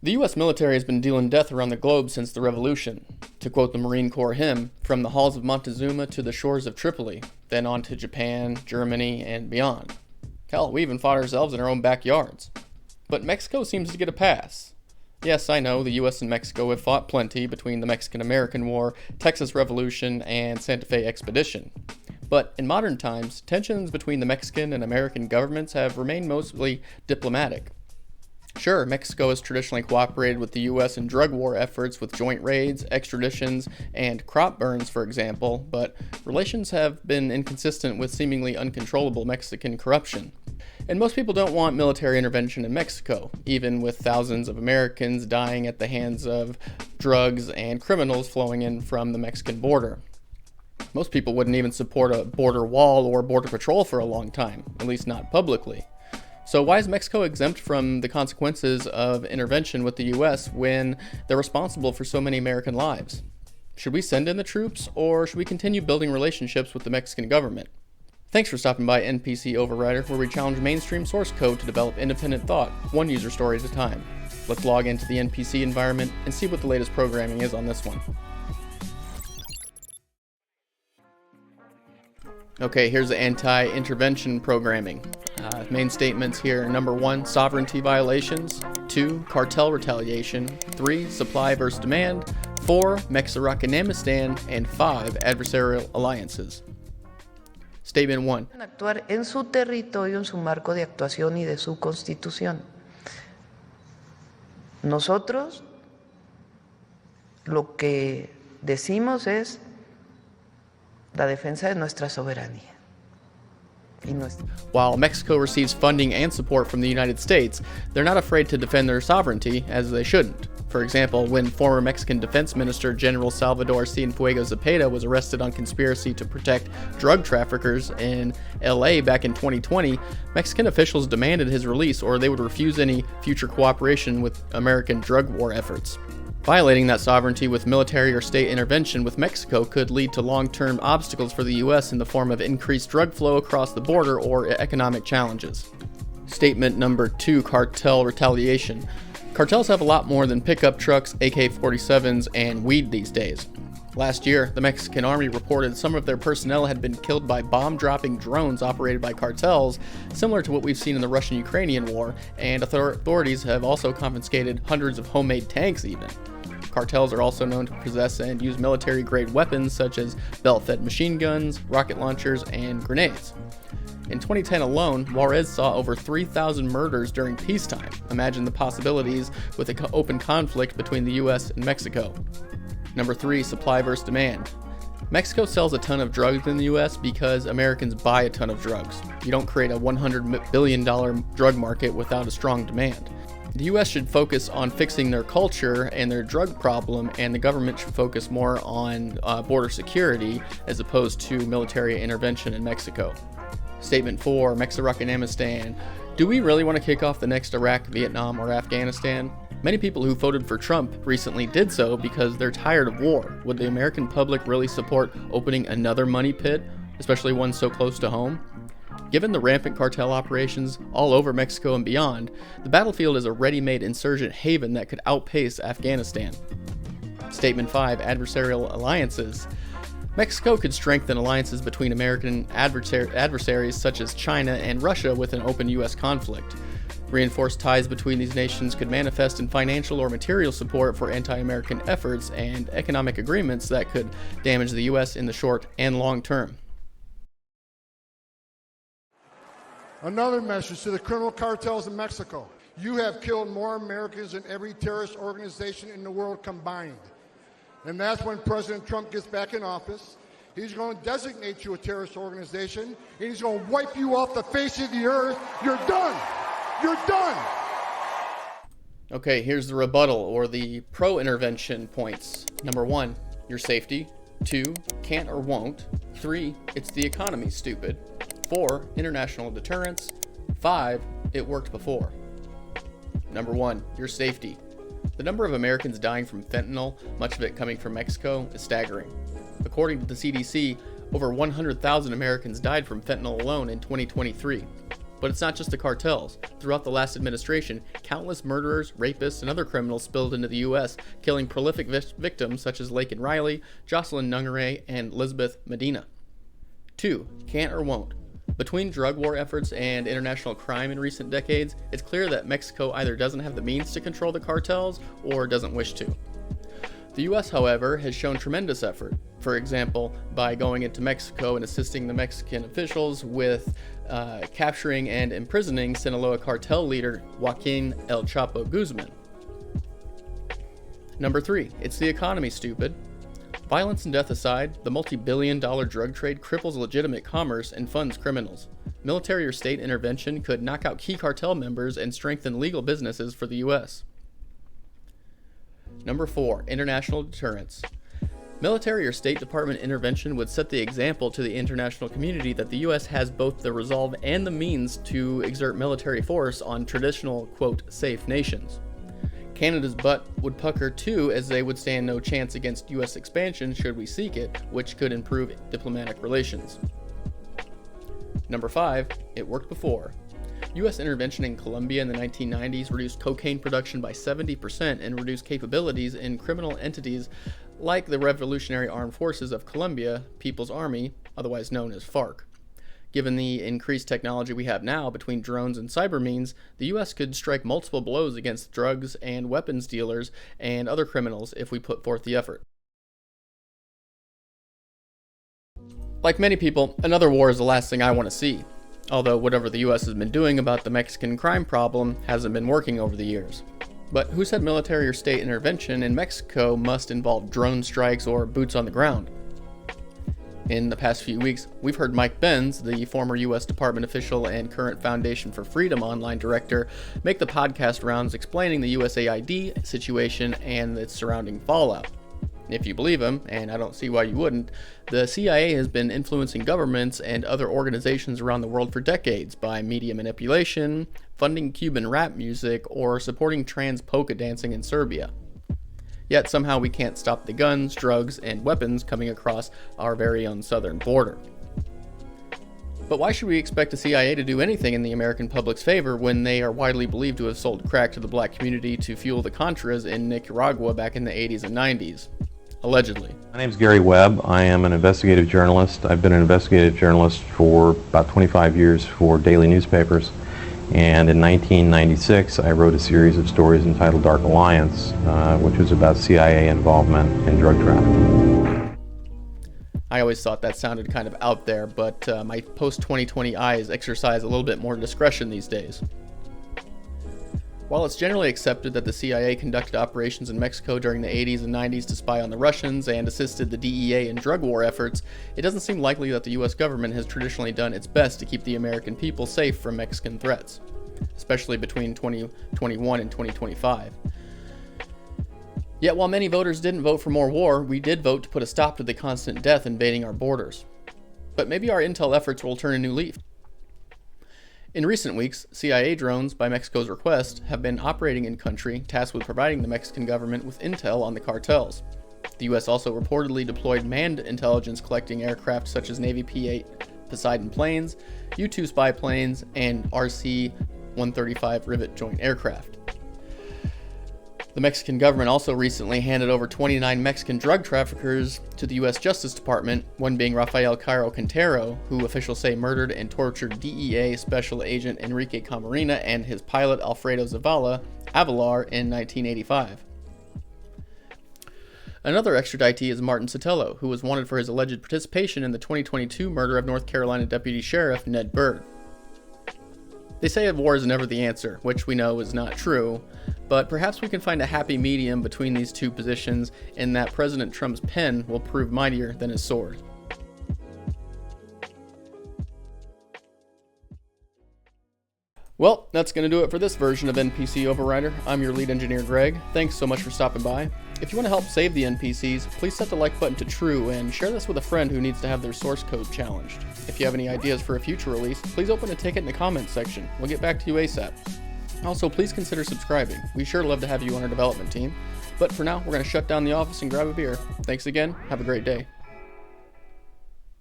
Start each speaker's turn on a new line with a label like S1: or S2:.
S1: The US military has been dealing death around the globe since the revolution. To quote the Marine Corps hymn, from the halls of Montezuma to the shores of Tripoli, then on to Japan, Germany, and beyond. Hell, we even fought ourselves in our own backyards. But Mexico seems to get a pass. Yes, I know, the US and Mexico have fought plenty between the Mexican-American War, Texas Revolution, and Santa Fe Expedition. But in modern times, tensions between the Mexican and American governments have remained mostly diplomatic. Sure, Mexico has traditionally cooperated with the US in drug war efforts with joint raids, extraditions, and crop burns, for example, but relations have been inconsistent with seemingly uncontrollable Mexican corruption. And most people don't want military intervention in Mexico, even with thousands of Americans dying at the hands of drugs and criminals flowing in from the Mexican border. Most people wouldn't even support a border wall or border patrol for a long time, at least not publicly. So why is Mexico exempt from the consequences of intervention with the US when they're responsible for so many American lives? Should we send in the troops, or should we continue building relationships with the Mexican government? Thanks for stopping by NPC Overrider, where we challenge mainstream source code to develop independent thought, one user story at a time. Let's log into the NPC environment and see what the latest programming is on this one. Okay, here's the anti-intervention programming. Main statements here: number 1, sovereignty violations; 2, cartel retaliation; 3, supply versus demand; 4, Mexican-Amistan; and 5, adversarial alliances. Statement 1.
S2: Actuar en su territorio en su marco de actuación y de su constitución. Nosotros lo que decimos es la defensa de nuestra soberanía.
S1: While Mexico receives funding and support from the United States, they're not afraid to defend their sovereignty, as they shouldn't. For example, when former Mexican Defense Minister General Salvador Cienfuegos Zepeda was arrested on conspiracy to protect drug traffickers in LA back in 2020, Mexican officials demanded his release or they would refuse any future cooperation with American drug war efforts. Violating that sovereignty with military or state intervention with Mexico could lead to long-term obstacles for the US in the form of increased drug flow across the border or economic challenges. Statement number 2, cartel retaliation. Cartels have a lot more than pickup trucks, AK-47s, and weed these days. Last year, the Mexican army reported some of their personnel had been killed by bomb-dropping drones operated by cartels, similar to what we've seen in the Russian-Ukrainian war, and authorities have also confiscated hundreds of homemade tanks even. Cartels are also known to possess and use military-grade weapons such as belt-fed machine guns, rocket launchers, and grenades. In 2010 alone, Juarez saw over 3,000 murders during peacetime. Imagine the possibilities with an open conflict between the US and Mexico. Number 3, supply versus demand. Mexico sells a ton of drugs in the US because Americans buy a ton of drugs. You don't create a $100 billion drug market without a strong demand. The US should focus on fixing their culture and their drug problem, and the government should focus more on border security as opposed to military intervention in Mexico. Statement 4, Mexican-Amistan. Do we really want to kick off the next Iraq, Vietnam, or Afghanistan? Many people who voted for Trump recently did so because they're tired of war. Would the American public really support opening another money pit, especially one so close to home? Given the rampant cartel operations all over Mexico and beyond, the battlefield is a ready-made insurgent haven that could outpace Afghanistan. Statement 5, adversarial alliances. Mexico could strengthen alliances between American adversaries such as China and Russia with an open US conflict. Reinforced ties between these nations could manifest in financial or material support for anti-American efforts and economic agreements that could damage the US in the short and long term.
S3: Another message to the criminal cartels in Mexico. You have killed more Americans than every terrorist organization in the world combined. And that's when President Trump gets back in office. He's going to designate you a terrorist organization, and he's going to wipe you off the face of the earth. You're done. You're done.
S1: Okay, here's the rebuttal, or the pro-intervention points. Number 1, your safety. 2, can't or won't. 3, it's the economy, stupid. 4, international deterrence. 5, it worked before. Number 1, your safety. The number of Americans dying from fentanyl, much of it coming from Mexico, is staggering. According to the CDC, over 100,000 Americans died from fentanyl alone in 2023. But it's not just the cartels. Throughout the last administration, countless murderers, rapists, and other criminals spilled into the U.S., killing prolific victims such as Laken Riley, Jocelyn Nungaray, and Elizabeth Medina. 2. Can't or won't. Between drug war efforts and international crime in recent decades, it's clear that Mexico either doesn't have the means to control the cartels or doesn't wish to. The U.S., however, has shown tremendous effort, for example, by going into Mexico and assisting the Mexican officials with capturing and imprisoning Sinaloa cartel leader Joaquin El Chapo Guzman. Number 3, it's the economy, stupid. Violence and death aside, the multi-billion-dollar drug trade cripples legitimate commerce and funds criminals. Military or state intervention could knock out key cartel members and strengthen legal businesses for the U.S. Number 4, international deterrence. Military or State Department intervention would set the example to the international community that the U.S. has both the resolve and the means to exert military force on traditional, quote, safe nations. Canada's butt would pucker too, as they would stand no chance against U.S. expansion should we seek it, which could improve diplomatic relations. Number 5, it worked before. U.S. intervention in Colombia in the 1990s reduced cocaine production by 70% and reduced capabilities in criminal entities like the Revolutionary Armed Forces of Colombia, People's Army, otherwise known as FARC. Given the increased technology we have now between drones and cyber means, the U.S. could strike multiple blows against drugs and weapons dealers and other criminals if we put forth the effort. Like many people, another war is the last thing I want to see. Although whatever the U.S. has been doing about the Mexican crime problem hasn't been working over the years. But who said military or state intervention in Mexico must involve drone strikes or boots on the ground? In the past few weeks, we've heard Mike Benz, the former U.S. Department official and current Foundation for Freedom online director, make the podcast rounds explaining the USAID situation and its surrounding fallout. If you believe him, and I don't see why you wouldn't, the CIA has been influencing governments and other organizations around the world for decades by media manipulation, funding Cuban rap music, or supporting trans polka dancing in Serbia. Yet somehow we can't stop the guns, drugs, and weapons coming across our very own southern border. But why should we expect the CIA to do anything in the American public's favor when they are widely believed to have sold crack to the black community to fuel the Contras in Nicaragua back in the 80s and 90s? Allegedly.
S4: My name is Gary Webb. I am an investigative journalist. I've been an investigative journalist for about 25 years for daily newspapers. And in 1996, I wrote a series of stories entitled Dark Alliance, which was about CIA involvement in drug trafficking.
S1: I always thought that sounded kind of out there, but my post-2020 eyes exercise a little bit more discretion these days. While it's generally accepted that the CIA conducted operations in Mexico during the 80s and 90s to spy on the Russians and assisted the DEA in drug war efforts, it doesn't seem likely that the US government has traditionally done its best to keep the American people safe from Mexican threats, especially between 2021 and 2025. Yet while many voters didn't vote for more war, we did vote to put a stop to the constant death invading our borders. But maybe our intel efforts will turn a new leaf. In recent weeks, CIA drones, by Mexico's request, have been operating in country, tasked with providing the Mexican government with intel on the cartels. The U.S. also reportedly deployed manned intelligence collecting aircraft such as Navy P-8 Poseidon planes, U-2 spy planes, and RC-135 Rivet joint aircraft. The Mexican government also recently handed over 29 Mexican drug traffickers to the U.S. Justice Department, one being Rafael Caro Quintero, who officials say murdered and tortured DEA Special Agent Enrique Camarena and his pilot Alfredo Zavala Avalar in 1985. Another extraditee is Martin Sotelo, who was wanted for his alleged participation in the 2022 murder of North Carolina Deputy Sheriff Ned Byrd. They say that war is never the answer, which we know is not true, but perhaps we can find a happy medium between these two positions in that President Trump's pen will prove mightier than his sword. Well, that's going to do it for this version of NPC Overrider. I'm your lead engineer, Greg. Thanks so much for stopping by. If you want to help save the NPCs, please set the like button to true and share this with a friend who needs to have their source code challenged. If you have any ideas for a future release, please open a ticket in the comments section. We'll get back to you ASAP. Also, please consider subscribing. We sure love to have you on our development team. But for now, we're going to shut down the office and grab a beer. Thanks again. Have a great day.